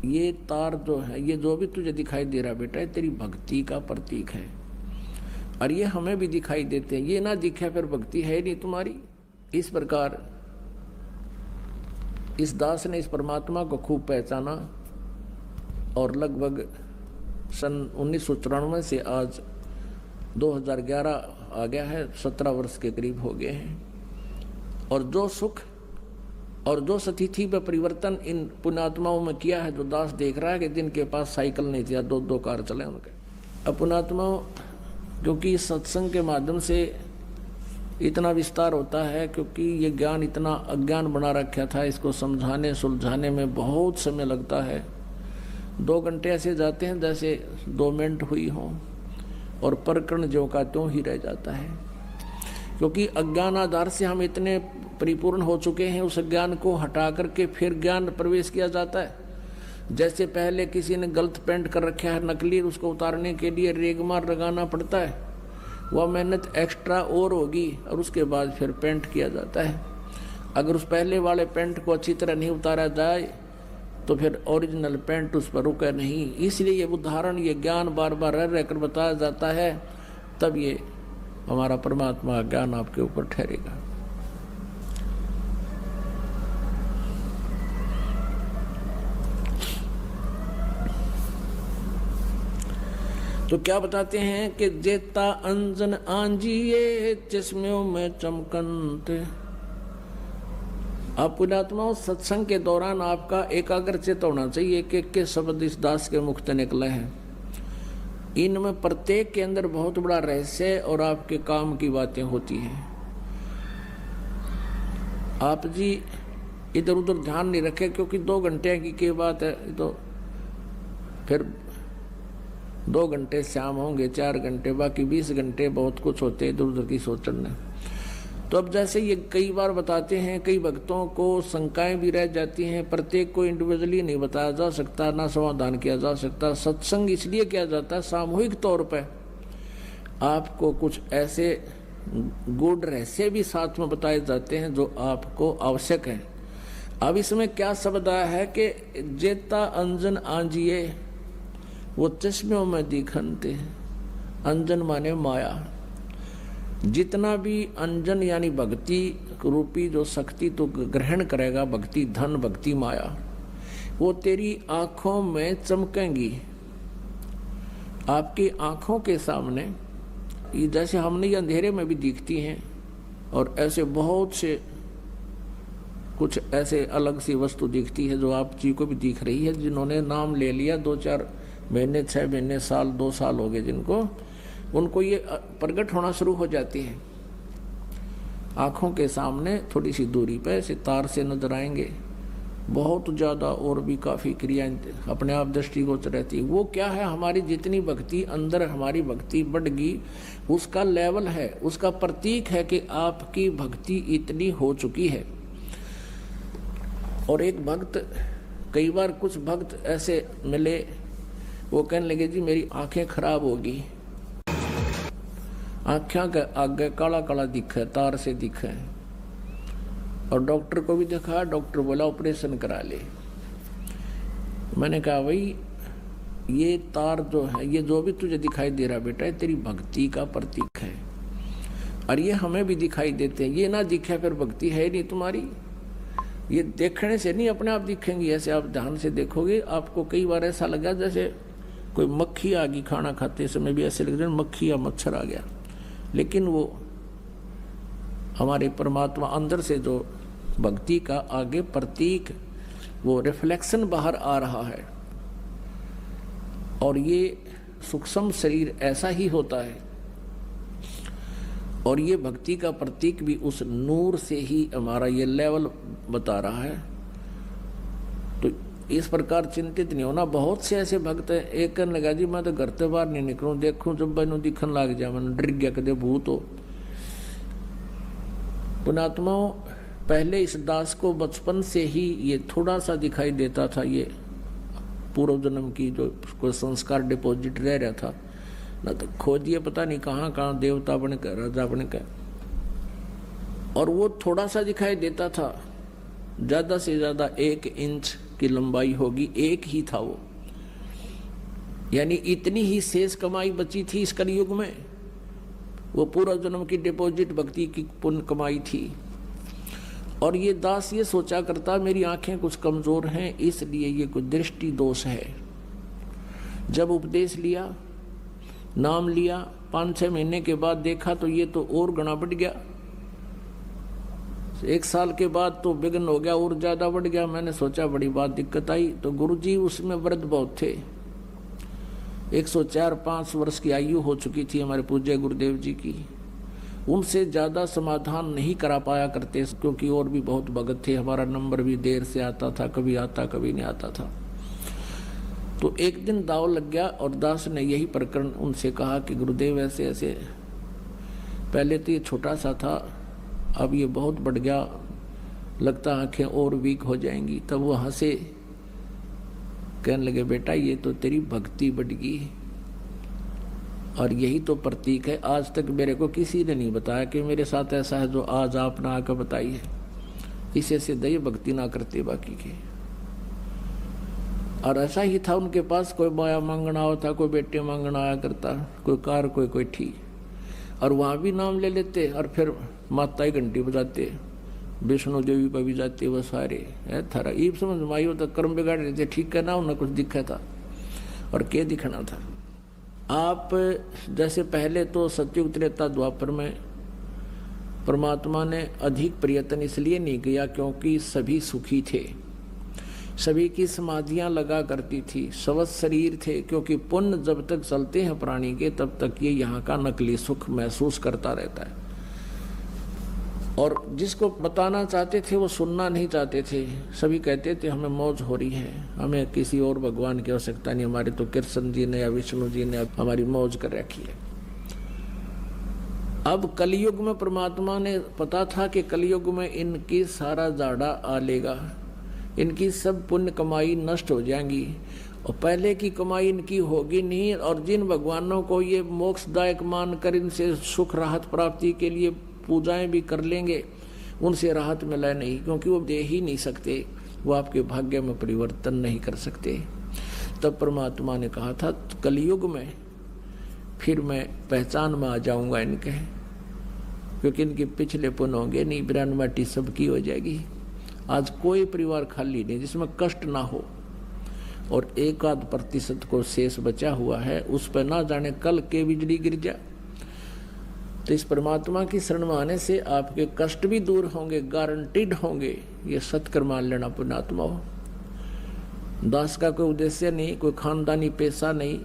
ये तार जो है, ये जो भी तुझे दिखाई दे रहा बेटा, ये तेरी भक्ति का प्रतीक है। और ये हमें भी दिखाई देते हैं। ये ना दिखे फिर भक्ति है नहीं तुम्हारी। इस प्रकार इस दास ने इस परमात्मा को खूब पहचाना और लगभग सन 1994 से आज 2011 आ गया है, 17 वर्ष के करीब हो गए हैं। और जो सुख और जो स्थिति में परिवर्तन इन पुण्यात्माओं में किया है, जो दास देख रहा है कि जिनके पास साइकिल नहीं थी, 2 कार चले उनके। अब पुण्यात्माओं, क्योंकि सत्संग के माध्यम से इतना विस्तार होता है, क्योंकि ये ज्ञान इतना अज्ञान बना रखा था, इसको समझाने सुलझाने में बहुत समय लगता है। 2 घंटे ऐसे जाते हैं जैसे 2 मिनट हुई हों, और प्रकरण ज्यों का त्यों ही रह जाता है। क्योंकि अज्ञान आधार से हम इतने परिपूर्ण हो चुके हैं, उस ज्ञान को हटा करके फिर ज्ञान प्रवेश किया जाता है। जैसे पहले किसी ने गलत पेंट कर रखा है नकली, उसको उतारने के लिए रेगमार लगाना पड़ता है, वह मेहनत एक्स्ट्रा और होगी, और उसके बाद फिर पेंट किया जाता है। अगर उस पहले वाले पेंट को अच्छी तरह नहीं उतारा जाए तो फिर ओरिजिनल पेंट उस पर रुके नहीं। इसलिए ये उदाहरण, ये ज्ञान बार बार रह रहकर बताया जाता है, तब ये हमारा परमात्मा ज्ञान आपके ऊपर ठहरेगा। तो क्या बताते हैं कि जेता अंजन आंजिए चश्मों में चमकंते। आप पुण्यात्माओं, सत्संग के दौरान आपका एकाग्रचित होना चाहिए कि शब्द इस दास के मुख से निकले हैं। इनमें प्रत्येक के अंदर बहुत बड़ा रहस्य और आपके काम की बातें होती हैं। आप जी इधर उधर ध्यान नहीं रखे, क्योंकि 2 घंटे की बात है, तो फिर 2 घंटे शाम होंगे, 4 घंटे, बाकी 20 घंटे बहुत कुछ होते इधर उधर की सोचने। तो अब जैसे ये कई बार बताते हैं, कई भक्तों को शंकाएं भी रह जाती हैं। प्रत्येक को इंडिविजुअली नहीं बताया जा सकता, ना समाधान किया जा सकता। सत्संग इसलिए किया जाता है सामूहिक तौर पर, आपको कुछ ऐसे गूढ़ रहस्य भी साथ में बताए जाते हैं जो आपको आवश्यक है। अब इसमें क्या शब्द आया है कि जेता अंजन आंजिए वो चश्मों में दिखनते। अंजन माने माया। जितना भी अंजन यानी भक्ति रूपी जो शक्ति तो ग्रहण करेगा, भक्ति धन, भक्ति माया, वो तेरी आंखों में चमकेंगी। आपकी आंखों के सामने ये जैसे हमने ये अंधेरे में भी दिखती हैं, और ऐसे बहुत से कुछ ऐसे अलग सी वस्तु दिखती है जो आप जी को भी दिख रही है। जिन्होंने नाम ले लिया, 2-4 महीने, 6 महीने, साल, 2 साल हो गए जिनको, उनको ये प्रकट होना शुरू हो जाती है। आँखों के सामने थोड़ी सी दूरी पे सितार से नजर आएंगे, बहुत ज़्यादा और भी काफ़ी क्रियाएं अपने आप दृष्टिगोचर रहती है। वो क्या है, हमारी जितनी भक्ति अंदर, हमारी भक्ति बढ़गी, उसका लेवल है, उसका प्रतीक है कि आपकी भक्ति इतनी हो चुकी है। और एक भक्त, कई बार कुछ भक्त ऐसे मिले, वो कहने लगे जी मेरी आंखें खराब होगी, आँखें के आगे काला काला दिखे, तार से दिखे, और डॉक्टर को भी दिखा। डॉक्टर बोला ऑपरेशन करा ले। मैंने कहा भाई ये तार जो है, ये जो भी तुझे दिखाई दे रहा बेटा, ये तेरी भक्ति का प्रतीक है, और ये हमें भी दिखाई देते हैं। ये ना दिखे फिर भक्ति है नहीं तुम्हारी। ये देखने से नहीं अपने आप दिखेंगी। ऐसे आप ध्यान से देखोगे, आपको कई बार ऐसा लगा जैसे कोई मक्खी आ गई, खाना खाते समय भी ऐसे लग रहा है मक्खी या मच्छर आ गया, लेकिन वो हमारे परमात्मा अंदर से जो भक्ति का आगे प्रतीक, वो रिफ्लेक्शन बाहर आ रहा है। और ये सूक्ष्म शरीर ऐसा ही होता है, और ये भक्ति का प्रतीक भी उस नूर से ही हमारा ये लेवल बता रहा है। तो इस प्रकार चिंतित नहीं होना। बहुत से ऐसे भक्त हैं, एक कहने लगा जी मैं तो घर से बाहर नहीं निकलूं, देखूं जब मैनू दिखन लग जाए, मैंने डर गया कदे भूत हो। पुण्यात्माओं, पहले इस दास को बचपन से ही ये थोड़ा सा दिखाई देता था, ये पूर्व जन्म की जो कोई संस्कार डिपॉजिट रह रहा था ना, तो खोजिए पता नहीं कहाँ कहाँ देवता बन कर, राजा बन कर, और वो थोड़ा सा दिखाई देता था, ज़्यादा से ज़्यादा 1 इंच की लंबाई होगी, एक ही था वो। यानी इतनी ही शेष कमाई बची थी इस कलयुग में, वो पूरा जन्म की डिपॉजिट भक्ति की पुण्य कमाई थी। और ये दास ये सोचा करता मेरी आंखें कुछ कमजोर हैं, इसलिए ये कुछ दृष्टि दोष है। जब उपदेश लिया, नाम लिया, 5-6 महीने के बाद देखा तो ये तो और गुना बढ़ गया। 1 साल के बाद तो विघ्न हो गया, और ज्यादा बढ़ गया। मैंने सोचा बड़ी बात दिक्कत आई। तो गुरुजी उसमें वृद्ध बहुत थे, 104-5 वर्ष की आयु हो चुकी थी हमारे पूज्य गुरुदेव जी की। उनसे ज़्यादा समाधान नहीं करा पाया करते, क्योंकि और भी बहुत भगत थे। हमारा नंबर भी देर से आता था, कभी आता कभी नहीं आता था। तो एक दिन दाव लग गया और दास ने यही प्रकरण उनसे कहा कि गुरुदेव ऐसे ऐसे, पहले तो ये छोटा सा था, अब ये बहुत बढ़ गया, लगता आंखें और वीक हो जाएंगी। तब वो हंसे, कहने लगे बेटा ये तो तेरी भक्ति बढ़ गई, और यही तो प्रतीक है। आज तक मेरे को किसी ने नहीं बताया कि मेरे साथ ऐसा है जो आज आपने आकर बताई है। इसे से दया भक्ति ना करते बाकी के। और ऐसा ही था उनके पास, कोई माया मांगना होता, कोई बेटे मांगना आया करता, कोई कार कोई ठीक, और वहाँ भी नाम ले लेते और फिर माता ही घंटी बजाते, विष्णु देवी पर भी जाते, वो सारे थारा ईब समझ माइयो तो कर्म बिगाड़ रहे थे। ठीक है ना, उन्हें कुछ दिखा था और क्या दिखना था। आप जैसे पहले तो सतयुग त्रेता द्वापर में परमात्मा ने अधिक प्रयत्न इसलिए नहीं किया क्योंकि सभी सुखी थे, सभी की समाधियां लगा करती थी, स्वस्थ शरीर थे। क्योंकि पुण्य जब तक चलते हैं प्राणी के, तब तक ये यहाँ का नकली सुख महसूस करता रहता है। और जिसको बताना चाहते थे वो सुनना नहीं चाहते थे। सभी कहते थे हमें मौज हो रही है, हमें किसी और भगवान की आवश्यकता नहीं, हमारे तो कृष्ण जी ने या विष्णु जी ने हमारी मौज कर रखी है। अब कलयुग में परमात्मा ने पता था कि कलयुग में इनकी सारा जाड़ा आ लेगा, इनकी सब पुण्य कमाई नष्ट हो जाएंगी, और पहले की कमाई इनकी होगी नहीं। और जिन भगवानों को ये मोक्षदायक मानकर इनसे सुख राहत प्राप्ति के लिए पूजाएं भी कर लेंगे, उनसे राहत मिला नहीं, क्योंकि वो दे ही नहीं सकते, वो आपके भाग्य में परिवर्तन नहीं कर सकते। तब परमात्मा ने कहा था कलयुग में फिर मैं पहचान में आ जाऊंगा इनके, क्योंकि इनके पिछले पुण्य होंगे नहीं, बिरान माटी सबकी हो जाएगी। आज कोई परिवार खाली नहीं जिसमें कष्ट ना हो, और 1-8% को शेष बचा हुआ है, उस पर ना जाने कल के बिजली गिर जाए। तो इस परमात्मा की शरण में आने से आपके कष्ट भी दूर होंगे, गारंटीड होंगे। ये सत्कर्म मान लेना पुण्यात्मा हो। दास का कोई उद्देश्य नहीं, कोई खानदानी पैसा नहीं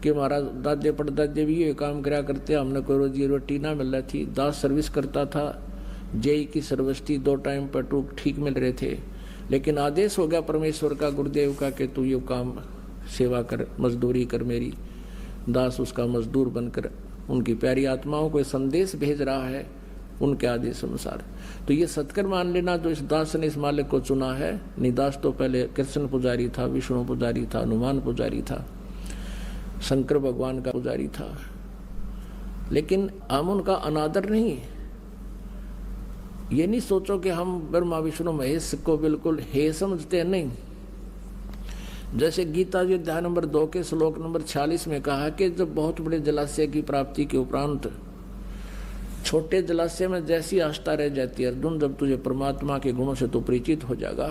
कि हमारा दादे परदादे भी ये काम करा करते, हमने कोई रोजी रोटी ना मिल रही थी। दास सर्विस करता था, जेई की सर्विस थी, 2 टाइम पर टूक ठीक मिल रहे थे। लेकिन आदेश हो गया परमेश्वर का, गुरुदेव का, कि तू ये काम सेवा कर, मजदूरी कर मेरी। दास उसका मजदूर बनकर उनकी प्यारी आत्माओं को संदेश भेज रहा है उनके आदेश अनुसार। तो ये सत्कर्म मान लेना जो इस दास ने इस मालिक को चुना है। निदास तो पहले कृष्ण पुजारी था, विष्णु पुजारी था, हनुमान पुजारी था, शंकर भगवान का पुजारी था, लेकिन हम उनका अनादर नहीं। ये नहीं सोचो कि हम ब्रह्मा विष्णु महेश को बिल्कुल हे समझते हैं, नहीं। जैसे गीता जी अध्याय नंबर 2 के श्लोक नंबर 46 में कहा कि जब बहुत बड़े जलाशय की प्राप्ति के उपरांत छोटे जलाशय में जैसी आस्था रह जाती है, अर्जुन जब तुझे परमात्मा के गुणों से तो परिचित हो जाएगा,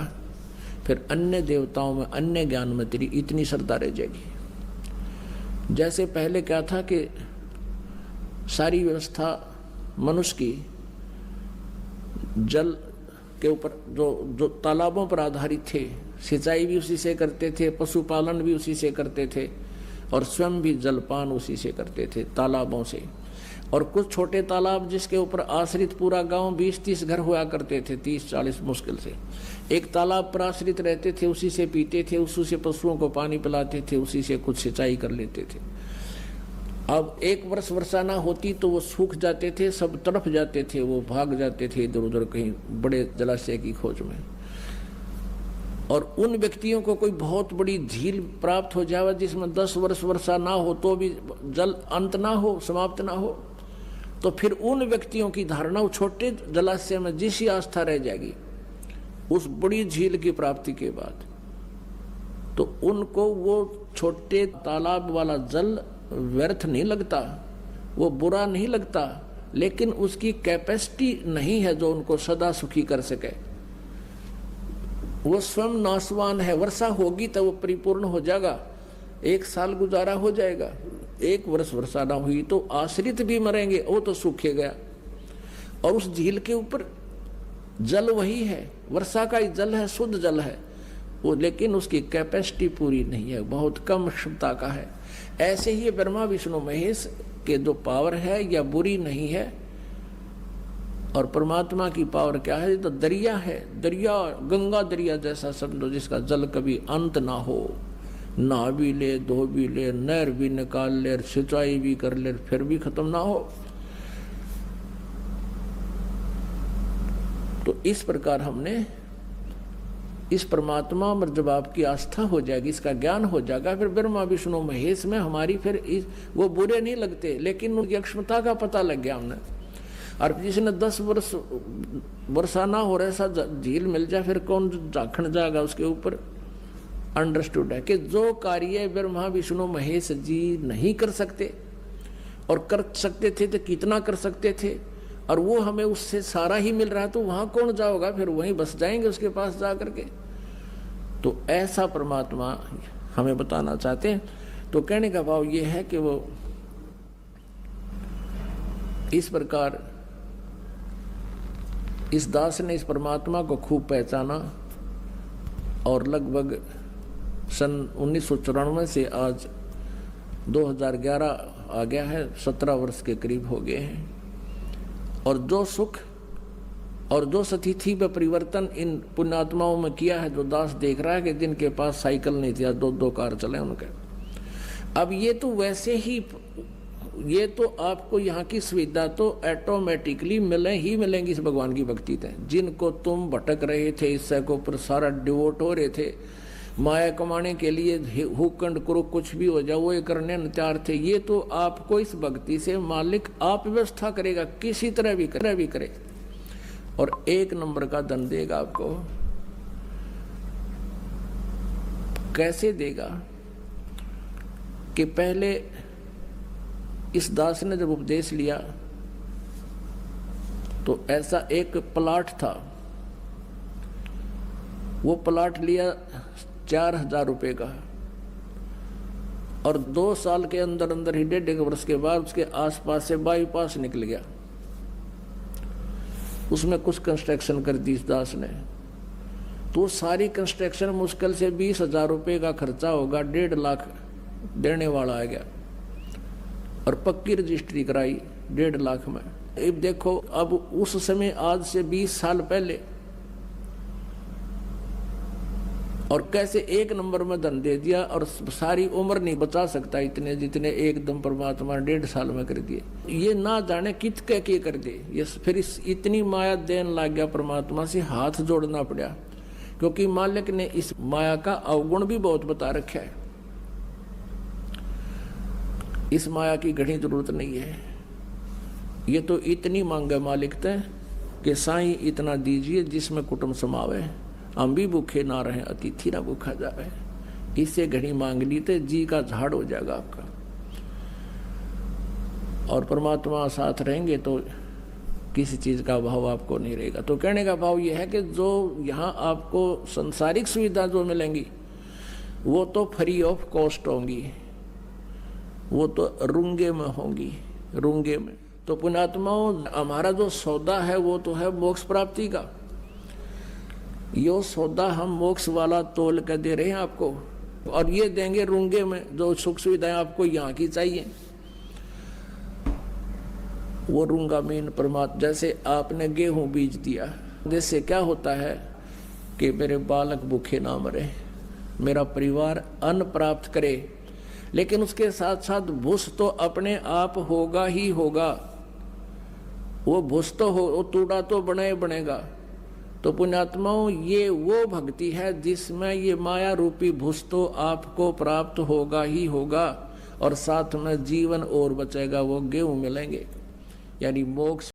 फिर अन्य देवताओं में, अन्य ज्ञान में तेरी इतनी श्रद्धा रह जाएगी। जैसे पहले क्या था कि सारी व्यवस्था मनुष्य की जल के ऊपर जो तालाबों पर आधारित थे, सिंचाई भी उसी से करते थे, पशुपालन भी उसी से करते थे, और स्वयं भी जलपान उसी से करते थे, तालाबों से। और कुछ छोटे तालाब जिसके ऊपर आश्रित पूरा गांव 20-30 घर हुआ करते थे, 30-40 मुश्किल से एक तालाब पर आश्रित रहते थे, उसी से पीते थे, उसी से पशुओं को पानी पिलाते थे, उसी से कुछ सिंचाई कर लेते थे। अब एक वर्ष वर्षा ना होती तो वो सूख जाते थे, सब तरफ जाते थे, वो भाग जाते थे इधर उधर कहीं बड़े जलाशय की खोज में। और उन व्यक्तियों को कोई बहुत बड़ी झील प्राप्त हो जाए जिसमें 10 वर्ष वर्षा ना हो तो भी जल अंत ना हो, समाप्त ना हो, तो फिर उन व्यक्तियों की धारणा छोटे जलाशय में जिसी आस्था रह जाएगी उस बड़ी झील की प्राप्ति के बाद। तो उनको वो छोटे तालाब वाला जल व्यर्थ नहीं लगता, वो बुरा नहीं लगता, लेकिन उसकी कैपेसिटी नहीं है जो उनको सदा सुखी कर सके। वो स्वयं नाशवान है। वर्षा होगी तो वो परिपूर्ण हो जाएगा, 1 साल गुजारा हो जाएगा। 1 वर्ष वर्षा ना हुई तो आश्रित भी मरेंगे, वो तो सूखे गया। और उस झील के ऊपर जल वही है, वर्षा का ही जल है, शुद्ध जल है वो, लेकिन उसकी कैपेसिटी पूरी नहीं है, बहुत कम क्षमता का है। ऐसे ही ब्रह्मा विष्णु महेश के जो पावर है या बुरी नहीं है, और परमात्मा की पावर क्या है? तो दरिया है, दरिया, गंगा दरिया जैसा समझो, जिसका जल कभी अंत ना हो, नहा भी ले, धो भी ले, नहर भी निकाल ले, सिंचाई भी कर ले, फिर भी खत्म ना हो। तो इस प्रकार हमने इस परमात्मा पर जब आपकी आस्था हो जाएगी, इसका ज्ञान हो जाएगा, फिर ब्रह्मा विष्णु महेश में हमारी फिर वो बुरे नहीं लगते, लेकिन उनकी अक्षमता का पता लग गया हमने। और जिसने 10 वर्ष वर्षा ना हो रहा ऐसा झील मिल जाए, फिर कौन झांखण जाएगा उसके ऊपर। अंडरस्टूड है कि जो कार्य ब्रह्मा विष्णु महेश जी नहीं कर सकते, और कर सकते थे तो कितना कर सकते थे, और वो हमें उससे सारा ही मिल रहा है, तो वहां कौन जाओगा? फिर वहीं बस जाएंगे उसके पास जा करके। तो ऐसा परमात्मा हमें बताना चाहते हैं। तो कहने का भाव ये है कि वो इस प्रकार इस दास ने इस परमात्मा को खूब पहचाना, और लगभग सन 1994 से आज 2011 आ गया है, 17 वर्ष के करीब हो गए हैं। और जो सुख और जो स्थिति में परिवर्तन इन पुण्यात्माओं में किया है, जो दास देख रहा है कि जिनके पास साइकिल नहीं थी, 2-2 कार चले उनके। अब ये तो वैसे ही, ये तो आपको यहाँ की सुविधा तो ऑटोमेटिकली मिलेंगी इस भगवान की भक्ति से। जिनको तुम भटक रहे थे, इससे को ऊपर सारा डिवोट हो रहे थे, माया कमाने के लिए हुकंड करो, कुछ भी हो जाए वो ये करने न तैयार थे, ये तो आपको इस भक्ति से मालिक आप व्यवस्था करेगा, किसी तरह भी करे, और 1 नंबर का धन देगा आपको। कैसे देगा? कि पहले इस दास ने जब उपदेश लिया तो ऐसा एक प्लाट था, वो प्लाट लिया 4000 रुपए का, और 2 साल के अंदर अंदर ही 1.5 वर्ष के बाद उसके आसपास से बाईपास निकल गया। उसमें कुछ कंस्ट्रक्शन कर दी इस दास ने, तो सारी कंस्ट्रक्शन मुश्किल से 20,000 रुपए का खर्चा होगा, 1.5 लाख देने वाला आ गया, और पक्की रजिस्ट्री कराई 1.5 लाख में। अब देखो, अब उस समय आज से 20 साल पहले, और कैसे 1 नंबर में धन दे दिया, और सारी उम्र नहीं बचा सकता इतने जितने एकदम परमात्मा 1.5 साल में कर दिए। ये ना जाने कित के कर दे, ये फिर इतनी माया देन लग गया, परमात्मा से हाथ जोड़ना पड़ा, क्योंकि मालिक ने इस माया का अवगुण भी बहुत बता रखा है। इस माया की घनी जरूरत नहीं है, ये तो इतनी मांग है मालिक ते कि साईं इतना दीजिए जिसमें कुटुंब समावे, हम भी भूखे ना रहे, अतिथि ना भूखा जावे। इससे घड़ी मांग ली तो जी का झाड़ हो जाएगा आपका, और परमात्मा साथ रहेंगे तो किसी चीज का भाव आपको नहीं रहेगा। तो कहने का भाव यह है कि जो यहाँ आपको संसारिक सुविधा जो मिलेंगी वो तो फ्री ऑफ कॉस्ट होंगी, वो तो रुंगे में होंगी, रुंगे में। तो पुण्यात्माओं, हमारा जो सौदा है वो तो है मोक्ष प्राप्ति का। यो सौदा हम मोक्ष वाला तोल कर दे रहे हैं आपको, और ये देंगे रुंगे में जो सुख सुविधाएं आपको यहाँ की चाहिए। वो रुंगा मीन परमात्मा, जैसे आपने गेहूं बीज दिया, जैसे क्या होता है कि मेरे बालक भूखे ना मरे, मेरा परिवार अन्न प्राप्त करे, लेकिन उसके साथ साथ भूस तो अपने आप होगा ही होगा। वो भूस तो हो, वो तूड़ा तो बनेगा। तो पुण्यात्माओं, ये वो भक्ति है जिसमें ये माया रूपी भूस तो आपको प्राप्त होगा ही होगा, और साथ में जीवन और बचेगा, वो गेहूं मिलेंगे, यानी मोक्ष।